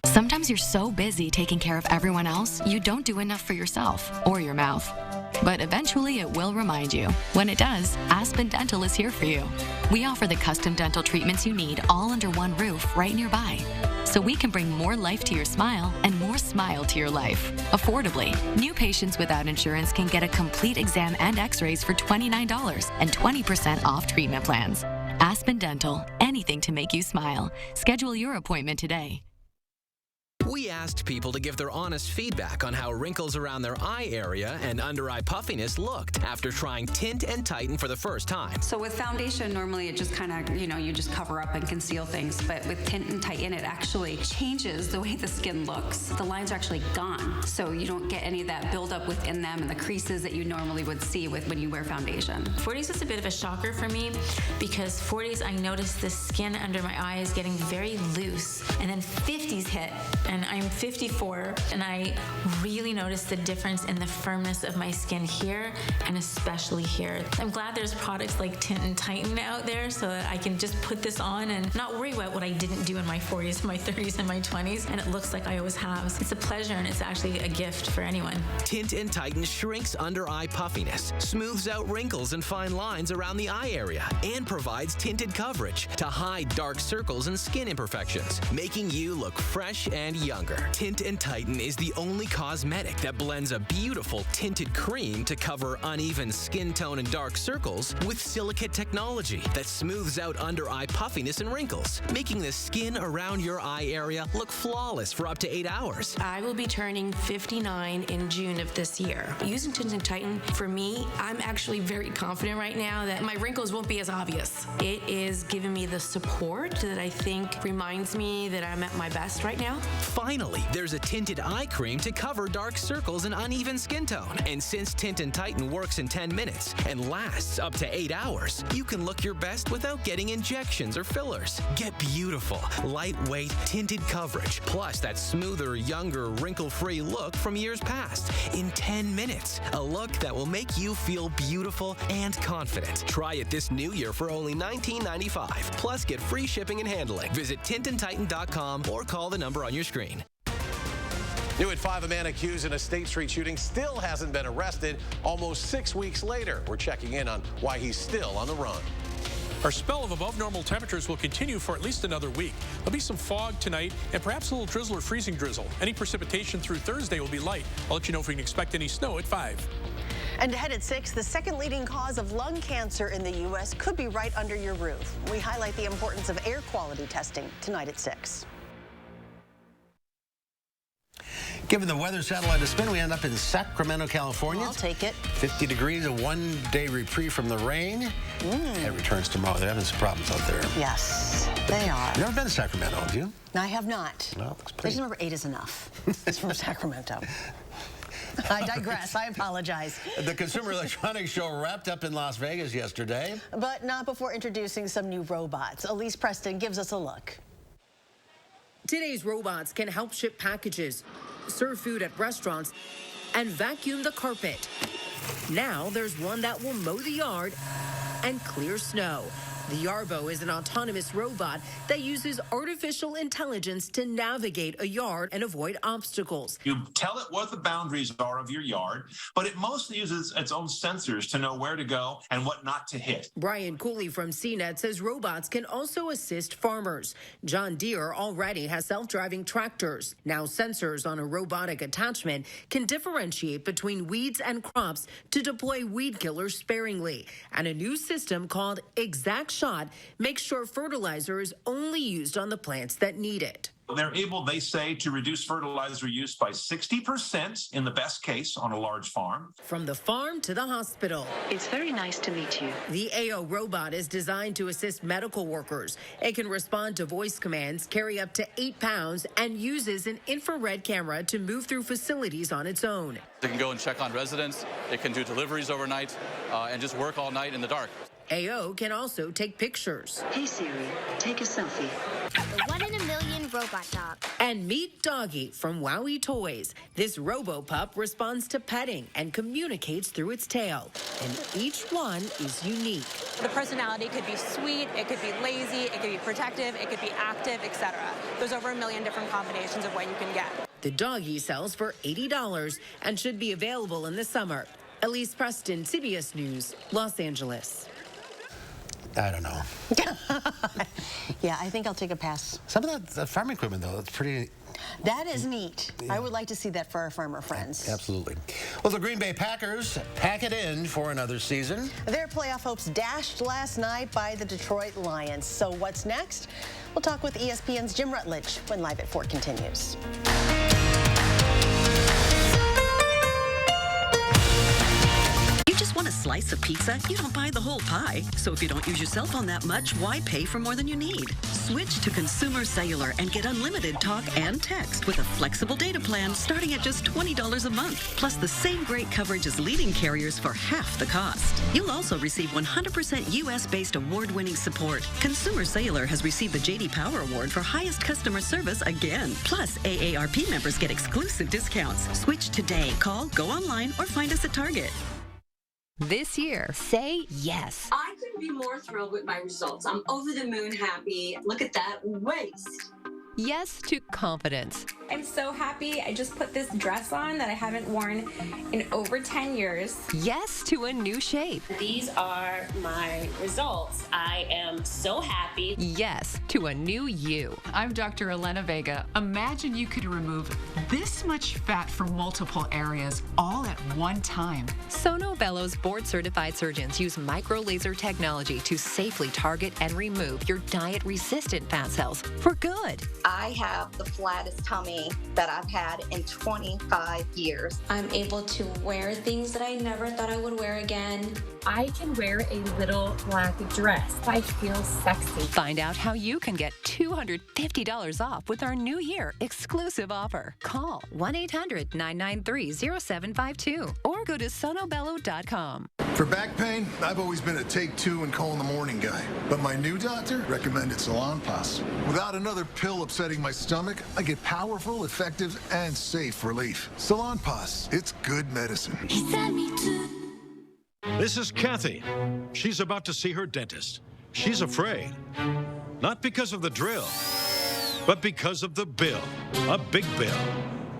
Sometimes you're so busy taking care of everyone else, you don't do enough for yourself or your mouth. But eventually it will remind you. When it does, Aspen Dental is here for you. We offer the custom dental treatments you need all under one roof right nearby. So we can bring more life to your smile and more smile to your life, affordably. New patients without insurance can get a complete exam and x-rays for $29 and 20% off treatment plans. Aspen Dental, anything to make you smile. Schedule your appointment today. We asked people to give their honest feedback on how wrinkles around their eye area and under-eye puffiness looked after trying Tint and Tighten for the first time. So with foundation, normally it just kind of, you just cover up and conceal things. But with Tint and Tighten, it actually changes the way the skin looks. The lines are actually gone. So you don't get any of that buildup within them and the creases that you normally would see when you wear foundation. 40s is a bit of a shocker for me because 40s, I noticed the skin under my eye is getting very loose. And then 50s hit. And I'm 54, and I really noticed the difference in the firmness of my skin here, and especially here. I'm glad there's products like Tint and Tighten out there so that I can just put this on and not worry about what I didn't do in my 40s, my 30s, and my 20s, and it looks like I always have. It's a pleasure, and it's actually a gift for anyone. Tint and Tighten shrinks under-eye puffiness, smooths out wrinkles and fine lines around the eye area, and provides tinted coverage to hide dark circles and skin imperfections, making you look fresh and younger. Tint and Tighten is the only cosmetic that blends a beautiful tinted cream to cover uneven skin tone and dark circles with silicate technology that smooths out under-eye puffiness and wrinkles, making the skin around your eye area look flawless for up to 8 hours. I will be turning 59 in June of this year. Using Tint and Tighten, for me, I'm actually very confident right now that my wrinkles won't be as obvious. It is giving me the support that I think reminds me that I'm at my best right now. Finally, there's a tinted eye cream to cover dark circles and uneven skin tone. And since Tint and Tighten works in 10 minutes and lasts up to 8 hours, you can look your best without getting injections or fillers. Get beautiful, lightweight, tinted coverage, plus that smoother, younger, wrinkle-free look from years past in 10 minutes. A look that will make you feel beautiful and confident. Try it this new year for only $19.95. Plus, get free shipping and handling. Visit tintandtighten.com or call the number on your screen. New at 5, a man accused in a State Street shooting still hasn't been arrested almost 6 weeks later. We're checking in on why he's still on the run. Our spell of above normal temperatures will continue for at least another week. There'll be some fog tonight and perhaps a little drizzle or freezing drizzle. Any precipitation through Thursday will be light. I'll let you know if we can expect any snow at 5. And ahead at 6, the second leading cause of lung cancer in the U.S. could be right under your roof. We highlight the importance of air quality testing tonight at 6. Given the weather satellite a spin, we end up in Sacramento, California. I'll take it. 50 degrees, a one-day reprieve from the rain. It returns tomorrow. They're having some problems out there. Yes, they are. You've never been to Sacramento, have you? I have not. Well, it's I pretty. just remember 8 is enough. It's from Sacramento. I digress. I apologize. The Consumer Electronics Show wrapped up in Las Vegas yesterday. But not before introducing some new robots. Elise Preston gives us a look. Today's robots can help ship packages, serve food at restaurants, and vacuum the carpet. Now there's one that will mow the yard and clear snow. The Yarbo is an autonomous robot that uses artificial intelligence to navigate a yard and avoid obstacles. You tell it what the boundaries are of your yard, but it mostly uses its own sensors to know where to go and what not to hit. Brian Cooley from CNET says robots can also assist farmers. John Deere already has self-driving tractors. Now sensors on a robotic attachment can differentiate between weeds and crops to deploy weed killers sparingly. And a new system called Exact Shot makes sure fertilizer is only used on the plants that need it. They're able, they say, to reduce fertilizer use by 60% in the best case on a large farm. From the farm to the hospital. It's very nice to meet you. The AO robot is designed to assist medical workers. It can respond to voice commands, carry up to 8 pounds, and uses an infrared camera to move through facilities on its own. It can go and check on residents. It can do deliveries overnight and just work all night in the dark. AO can also take pictures. Hey Siri, take a selfie. The 1 in a million robot dog. And meet Doggy from Wowie Toys. This robo-pup responds to petting and communicates through its tail. And each one is unique. The personality could be sweet, it could be lazy, it could be protective, it could be active, etc. There's over 1 million different combinations of what you can get. The Doggy sells for $80 and should be available in the summer. Elise Preston, CBS News, Los Angeles. I don't know. Yeah, I think I'll take a pass. Some of that farm equipment, though, that's pretty... That is neat. Yeah. I would like to see that for our farmer friends. Absolutely. Well, the Green Bay Packers pack it in for another season. Their playoff hopes dashed last night by the Detroit Lions. So what's next? We'll talk with ESPN's Jim Rutledge when Live at 4 continues. Want a slice of pizza? You don't buy the whole pie. So if you don't use your cell phone that much, why pay for more than you need? Switch to Consumer Cellular and get unlimited talk and text with a flexible data plan starting at just $20 a month, plus the same great coverage as leading carriers for half the cost. You'll also receive 100% U.S.-based award-winning support. Consumer Cellular has received the J.D. Power Award for highest customer service again. Plus, AARP members get exclusive discounts. Switch today. Call, go online, or find us at Target. This year, say yes. I couldn't be more thrilled with my results. I'm over the moon happy. Look at that waist. Yes to confidence. I'm so happy. I just put this dress on that I haven't worn in over 10 years. Yes to a new shape. These are my results. I am so happy. Yes to a new you. I'm Dr. Elena Vega. Imagine you could remove this much fat from multiple areas all at one time. Sono Bello's board-certified surgeons use micro-laser technology to safely target and remove your diet-resistant fat cells for good. I have the flattest tummy that I've had in 25 years. I'm able to wear things that I never thought I would wear again. I can wear a little black dress. I feel sexy. Find out how you can get $250 off with our New Year exclusive offer. Call 1-800-993-0752 or go to sonobello.com. For back pain, I've always been a take 2 and call in the morning guy. But my new doctor recommended Salon Pass. Without another pill upsetting my stomach, I get powerful, effective, and safe relief. Salon Pass, it's good medicine. This is Kathy. She's about to see her dentist. She's afraid. Not because of the drill, but because of the bill. A big bill.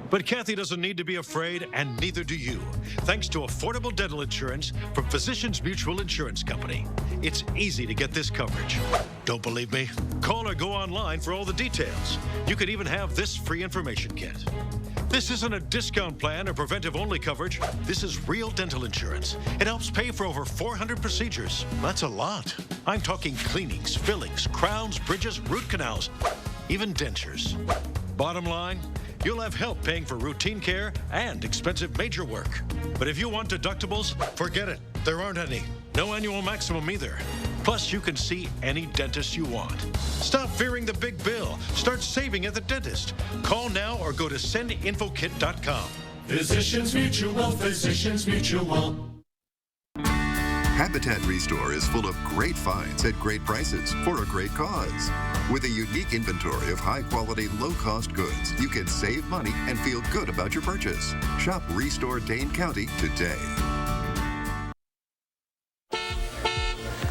But Kathy doesn't need to be afraid, and neither do you, thanks to affordable dental insurance from Physicians Mutual Insurance Company. It's easy to get this coverage. Don't believe me? Call or go online for all the details. You could even have this free information kit. This isn't a discount plan or preventive-only coverage. This is real dental insurance. It helps pay for over 400 procedures. That's a lot. I'm talking cleanings, fillings, crowns, bridges, root canals, even dentures. Bottom line, you'll have help paying for routine care and expensive major work. But if you want deductibles, forget it. There aren't any. No annual maximum either. Plus, you can see any dentist you want. Stop fearing the big bill. Start saving at the dentist. Call now or go to sendinfokit.com. Physicians Mutual, Physicians Mutual. Habitat Restore is full of great finds at great prices for a great cause. With a unique inventory of high-quality, low-cost goods, you can save money and feel good about your purchase. Shop Restore Dane County today.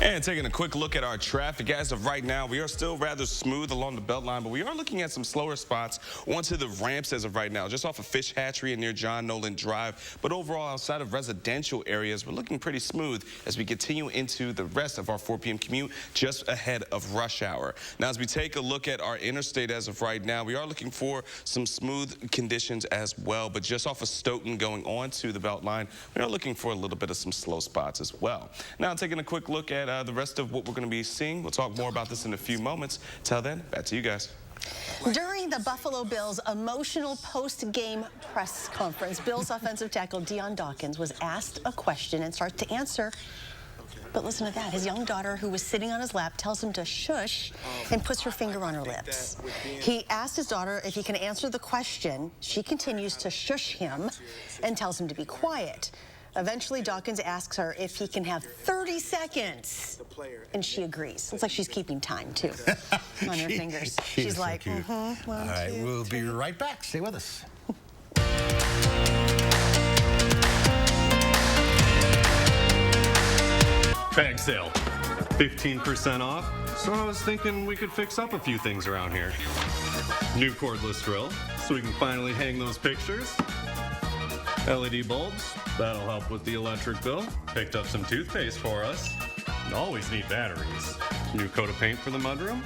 And taking a quick look at our traffic, as of right now, we are still rather smooth along the Beltline, but we are looking at some slower spots onto the ramps as of right now, just off of Fish Hatchery and near John Nolan Drive. But overall, outside of residential areas, we're looking pretty smooth as we continue into the rest of our 4 p.m. commute just ahead of rush hour. Now, as we take a look at our interstate as of right now, we are looking for some smooth conditions as well, but just off of Stoughton going on to the Beltline, we are looking for a little bit of some slow spots as well. Now, taking a quick look at the rest of what we're going to be seeing. We'll talk more about this in a few moments. Till then, back to you guys. During the Buffalo Bills' emotional post-game press conference, Bills offensive tackle Dion Dawkins was asked a question and starts to answer. But listen to that. His young daughter, who was sitting on his lap, tells him to shush and puts her finger on her lips. He asked his daughter if he can answer the question. She continues to shush him and tells him to be quiet. Eventually, Dawkins asks her if he can have 30 seconds, and she agrees. Looks like she's keeping time, too, on her fingers. She's like, so all right, we'll be right back. Stay with us. Bag sale, 15% off. So I was thinking we could fix up a few things around here. New cordless drill, so we can finally hang those pictures. LED bulbs, that'll help with the electric bill. Picked up some toothpaste for us. Always need batteries. New coat of paint for the mudroom.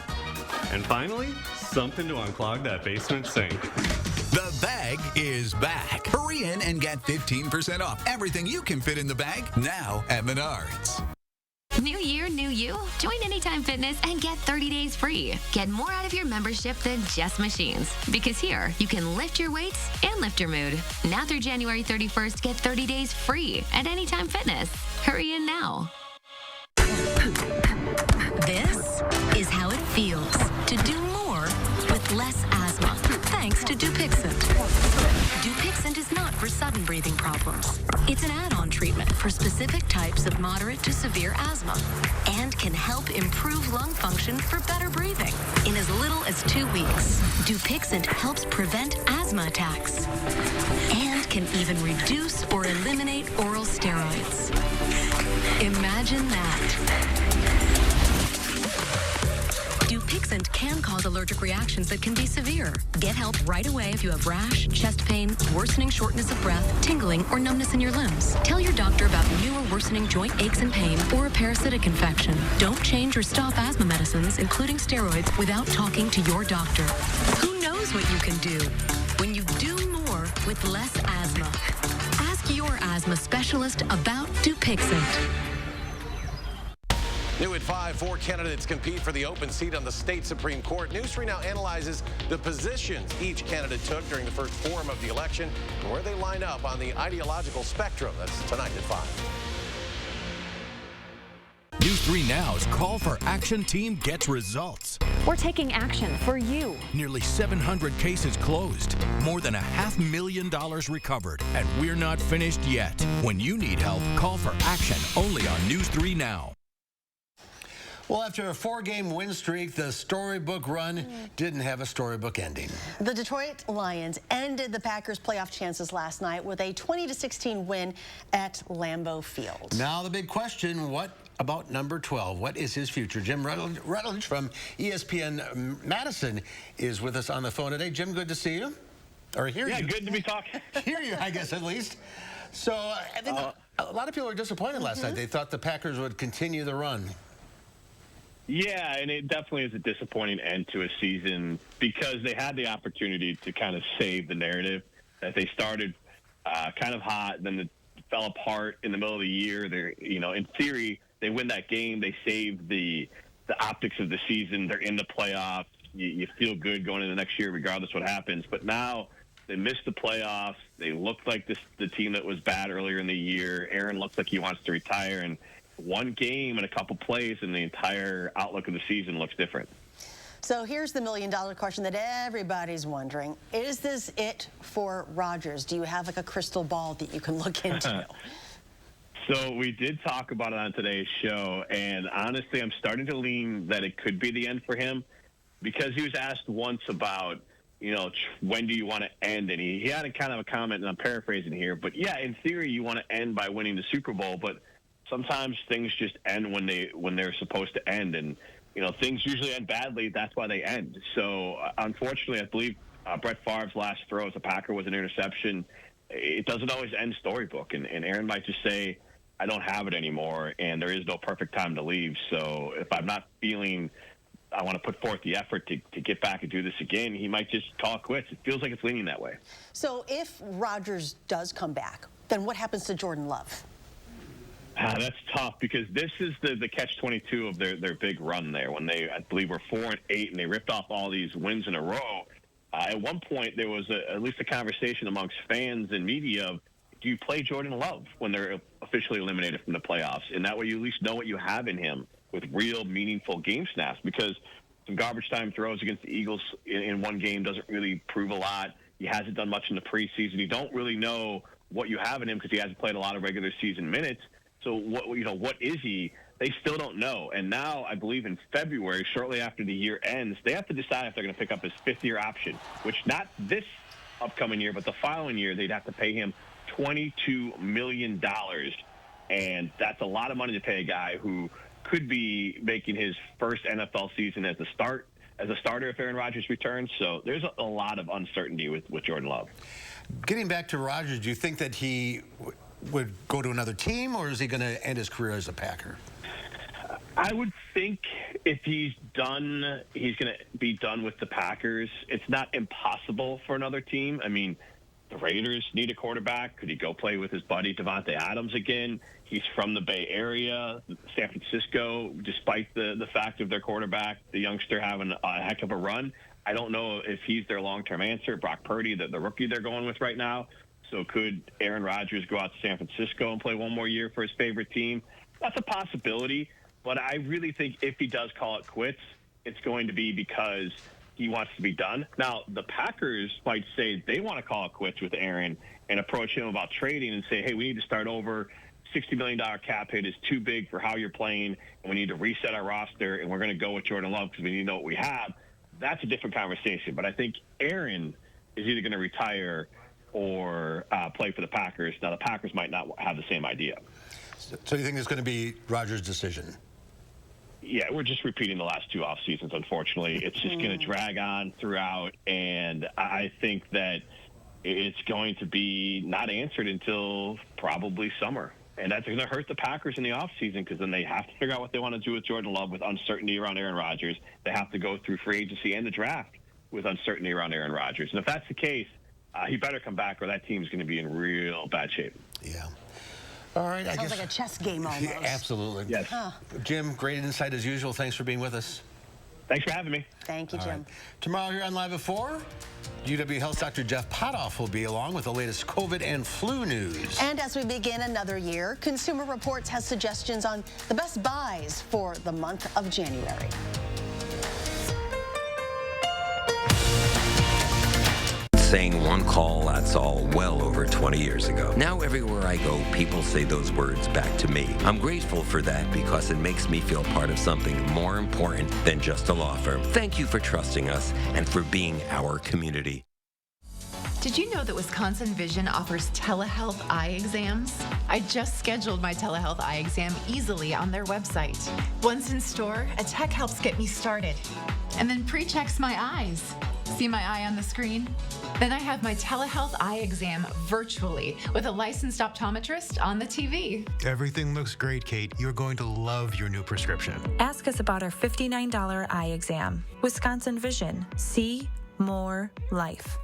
And finally, something to unclog that basement sink. The bag is back. Hurry in and get 15% off everything you can fit in the bag now at Menards. New year, new you. Join Anytime Fitness and get 30 days free. Get more out of your membership than just machines. Because here, you can lift your weights and lift your mood. Now through January 31st, get 30 days free at Anytime Fitness. Hurry in now. This is how it feels to do more with less asthma, thanks to Dupixent. Dupixent is not for sudden breathing problems. It's an add-on treatment for specific types of moderate to severe asthma and can help improve lung function for better breathing in as little as 2 weeks. Dupixent helps prevent asthma attacks and can even reduce or eliminate oral steroids. Imagine that. Dupixent can cause allergic reactions that can be severe. Get help right away if you have rash, chest pain, worsening shortness of breath, tingling, or numbness in your limbs. Tell your doctor about new or worsening joint aches and pain or a parasitic infection. Don't change or stop asthma medicines, including steroids, without talking to your doctor. Who knows what you can do when you do more with less asthma? Ask your asthma specialist about Dupixent. New at 5, 4 candidates compete for the open seat on the state Supreme Court. News 3 now analyzes the positions each candidate took during the first forum of the election and where they line up on the ideological spectrum. That's tonight at 5. News 3 Now's Call for Action team gets results. We're taking action for you. Nearly 700 cases closed, more than $500,000 recovered, and we're not finished yet. When you need help, call for action only on News 3 Now. Well, after a 4-game win streak, the storybook run didn't have a storybook ending. The Detroit Lions ended the Packers' playoff chances last night with a 20-16 win at Lambeau Field. Now the big question, what about number 12? What is his future? Jim Rutledge from ESPN Madison is with us on the phone today. Jim, good to see you. Or hear you. Yeah, good to be talking. Hear you, I guess, at least. So I think a lot of people were disappointed last night. They thought the Packers would continue the run. Yeah, and it definitely is a disappointing end to a season because they had the opportunity to kind of save the narrative that they started kind of hot, then it fell apart in the middle of the year. They're, in theory, they win that game, they save the optics of the season. They're in the playoffs. You feel good going into next year, regardless what happens. But now they missed the playoffs. They looked like the team that was bad earlier in the year. Aaron looks like he wants to retire, and one game and a couple plays and the entire outlook of the season looks different. So here's the million-dollar question that everybody's wondering. Is this it for Rodgers? Do you have like a crystal ball that you can look into? So we did talk about it on today's show, and honestly, I'm starting to lean that it could be the end for him because he was asked once about, when do you want to end? And he had a kind of a comment, and I'm paraphrasing here, but yeah, in theory, you want to end by winning the Super Bowl, but sometimes things just end when they're supposed to end, and things usually end badly. That's why they end. So unfortunately, I believe Brett Favre's last throw as a Packer was an interception. It doesn't always end storybook, and Aaron might just say, "I don't have it anymore," and there is no perfect time to leave. So if I'm not feeling I want to put forth the effort to get back and do this again, he might just call it quits. It feels like it's leaning that way. So if Rodgers does come back, then what happens to Jordan Love? That's tough because this is the catch-22 of their big run there when they, I believe, were 4-8 and they ripped off all these wins in a row. At one point, there was at least a conversation amongst fans and media of, do you play Jordan Love when they're officially eliminated from the playoffs? And that way you at least know what you have in him with real meaningful game snaps, because some garbage time throws against the Eagles in one game doesn't really prove a lot. He hasn't done much in the preseason. You don't really know what you have in him because he hasn't played a lot of regular season minutes. So what is he? They still don't know. And now I believe in February, shortly after the year ends, they have to decide if they're going to pick up his 5th-year option, which not this upcoming year, but the following year, they'd have to pay him $22 million. And that's a lot of money to pay a guy who could be making his first NFL season as a starter if Aaron Rodgers returns. So there's a lot of uncertainty with Jordan Love. Getting back to Rodgers, do you think that he would go to another team, or is he going to end his career as a Packer? I would think if he's done, he's going to be done with the Packers. It's not impossible for another team. I mean, the Raiders need a quarterback. Could he go play with his buddy Devontae Adams again? He's from the Bay Area. San Francisco, despite the fact of their quarterback, the youngster having a heck of a run, I don't know if he's their long-term answer. Brock Purdy, the rookie they're going with right now. So could Aaron Rodgers go out to San Francisco and play one more year for his favorite team? That's a possibility, but I really think if he does call it quits, it's going to be because he wants to be done. Now, the Packers might say they want to call it quits with Aaron and approach him about trading and say, hey, we need to start over. $60 million cap hit is too big for how you're playing, and we need to reset our roster, and we're going to go with Jordan Love because we need to know what we have. That's a different conversation. But I think Aaron is either going to retire or play for the Packers. Now, the Packers might not have the same idea. So you think it's going to be Rodgers' decision? Yeah, we're just repeating the last 2 off seasons, unfortunately. It's just going to drag on throughout, and I think that it's going to be not answered until probably summer. And that's going to hurt the Packers in the offseason because then they have to figure out what they want to do with Jordan Love with uncertainty around Aaron Rodgers. They have to go through free agency and the draft with uncertainty around Aaron Rodgers. And if that's the case, he better come back or that team's going to be in real bad shape. Yeah. All right. Sounds like a chess game almost. Yeah, absolutely. Yes. Huh. Jim, great insight as usual. Thanks for being with us. Thanks for having me. Thank you, All Jim. right. Tomorrow here on Live at 4, UW Health Dr. Jeff Potoff will be along with the latest COVID and flu news. And as we begin another year, Consumer Reports has suggestions on the best buys for the month of January. Saying one call, that's all, well over 20 years ago. Now everywhere I go, people say those words back to me. I'm grateful for that because it makes me feel part of something more important than just a law firm. Thank you for trusting us and for being our community. Did you know that Wisconsin Vision offers telehealth eye exams? I just scheduled my telehealth eye exam easily on their website. Once in store, a tech helps get me started and then pre-checks my eyes. See my eye on the screen? Then I have my telehealth eye exam virtually with a licensed optometrist on the TV. Everything looks great, Kate. You're going to love your new prescription. Ask us about our $59 eye exam. Wisconsin Vision. See more life.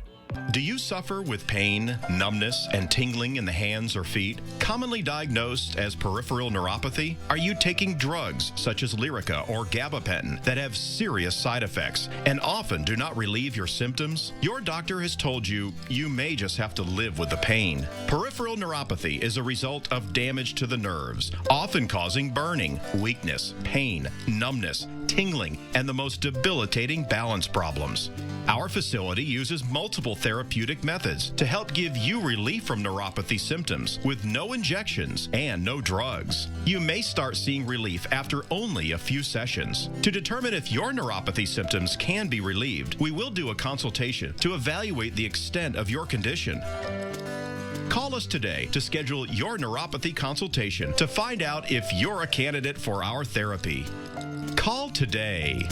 Do you suffer with pain, numbness, and tingling in the hands or feet? Commonly diagnosed as peripheral neuropathy? Are you taking drugs such as Lyrica or gabapentin that have serious side effects and often do not relieve your symptoms? Your doctor has told you you may just have to live with the pain. Peripheral neuropathy is a result of damage to the nerves, often causing burning, weakness, pain, numbness, tingling, and the most debilitating balance problems. Our facility uses multiple therapeutic methods to help give you relief from neuropathy symptoms with no injections and no drugs. You may start seeing relief after only a few sessions. To determine if your neuropathy symptoms can be relieved, we will do a consultation to evaluate the extent of your condition. Call us today to schedule your neuropathy consultation to find out if you're a candidate for our therapy. Call today.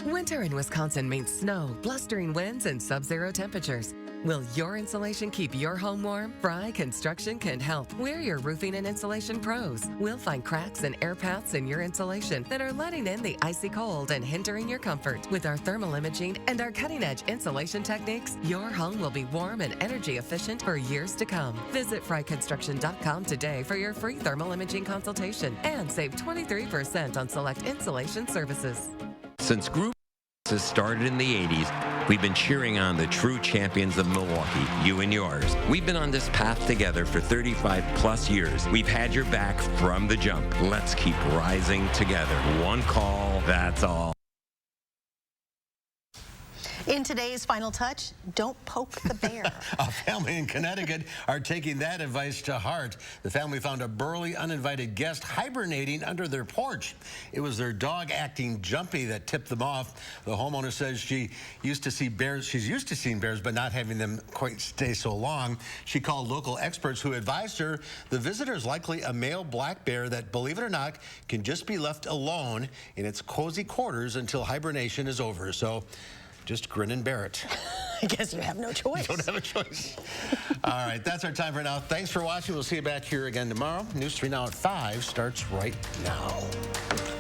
Winter in Wisconsin means snow, blustering winds, and sub-zero temperatures. Will your insulation keep your home warm? Fry Construction can help. We're your roofing and insulation pros. We'll find cracks and air paths in your insulation that are letting in the icy cold and hindering your comfort. With our thermal imaging and our cutting-edge insulation techniques, your home will be warm and energy efficient for years to come. Visit fryconstruction.com today for your free thermal imaging consultation and save 23% on select insulation services. Since group started in the 80s, we've been cheering on the true champions of Milwaukee, you and yours. We've been on this path together for 35 plus years. We've had your back from the jump. Let's keep rising together. One call, that's all. In today's Final Touch, don't poke the bear. A family in Connecticut are taking that advice to heart. The family found a burly, uninvited guest hibernating under their porch. It was their dog acting jumpy that tipped them off. The homeowner says she's used to seeing bears, but not having them quite stay so long. She called local experts who advised her the visitor is likely a male black bear that, believe it or not, can just be left alone in its cozy quarters until hibernation is over. So just grin and bear it. I guess you have no choice. You don't have a choice. All right, that's our time for now. Thanks for watching. We'll see you back here again tomorrow. News 3 Now at 5 starts right now.